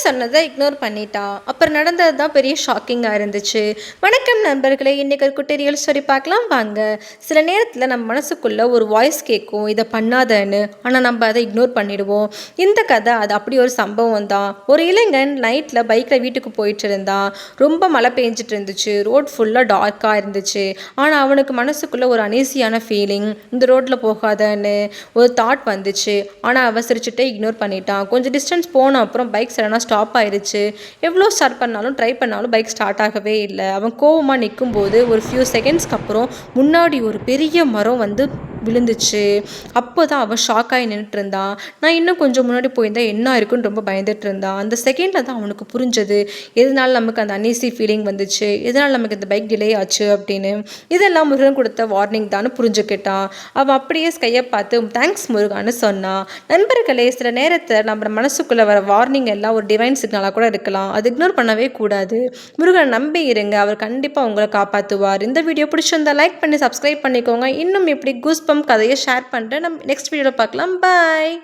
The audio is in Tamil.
சொன்னதை இக்னோர் பண்ணிட்டா. அப்புறம் நடந்தது தான் பெரிய ஷாக்கிங்காக இருந்துச்சு. வணக்கம் நண்பர்களே, இன்றைக்கி ஒரு குட்டி ரியல் ஸ்டோரி பார்க்கலாம் வாங்க. சில நேரத்தில் நம்ம மனசுக்குள்ளே ஒரு வாய்ஸ் கேட்கும், இதை பண்ணாதன்னு. ஆனால் நம்ம அதை இக்னோர் பண்ணிடுவோம். இந்த கதை அது அப்படி ஒரு சம்பவம் தான். ஒரு இளைஞன் நைட்டில் பைக்கில் வீட்டுக்கு போயிட்டு இருந்தான். ரொம்ப மழை பெஞ்சிட்டு இருந்துச்சு. ரோட் ஃபுல்லாக டார்க்காக இருந்துச்சு. ஆனால் அவனுக்கு மனசுக்குள்ளே ஒரு அனீசியான ஃபீலிங், இந்த ரோட்டில் போகாதன்னு ஒரு தாட் வந்துச்சு. ஆனால் அவசரிச்சுட்டே இக்னோர் பண்ணிட்டான். கொஞ்சம் டிஸ்டன்ஸ் போன அப்புறம் பைக் சடனாக ஸ்டாப் ஆயிடுச்சு. எவ்வளோ ஸ்டார்ட் பண்ணாலும் ட்ரை பண்ணாலும் பைக் ஸ்டார்ட் ஆகவே இல்லை. அவன் கோவமாக நிற்கும்போது ஒரு ஃபியூ செகண்ட்ஸ்க்கு அப்புறம் முன்னாடி ஒரு பெரிய மரம் வந்து விழுந்துச்சு. அப்போ தான் அவன் ஷாக்காகி நின்றுட்டு இருந்தான். நான் இன்னும் கொஞ்சம் முன்னாடி போயிருந்தேன் என்ன இருக்குன்னு ரொம்ப பயந்துட்டு இருந்தான். அந்த செகண்டில் தான் அவனுக்கு புரிஞ்சது எதனால நமக்கு அந்த அன்ஈசி ஃபீலிங் வந்துச்சு, எதனால் நமக்கு இந்த பைக் டிலே ஆச்சு அப்படின்னு. இதெல்லாம் முருகன் கொடுத்த வார்னிங் தான் புரிஞ்சுக்கிட்டான். அவன் அப்படியே ஸ்கையை பார்த்து தேங்க்ஸ் முருகான்னு சொன்னான். நண்பர்களே, சில நேரத்தில் நம்ம மனசுக்குள்ளே வர வார்னிங் எல்லாம் ஒரு டிவைன் சிக்னலாக கூட இருக்கலாம். அது இக்னோர் பண்ணவே கூடாது. முருகன் நம்பி இருங்க, அவர் கண்டிப்பாக உங்களை காப்பாற்றுவார். இந்த வீடியோ பிடிச்சிருந்தா லைக் பண்ணி சப்ஸ்கிரைப் பண்ணிக்கோங்க. இன்னும் எப்படி கூஸ்பம்ப் கதையை ஷேர் பண்ணுறேன். நம்ம நெக்ஸ்ட் வீடியோவில் பார்க்கலாம். பாய்.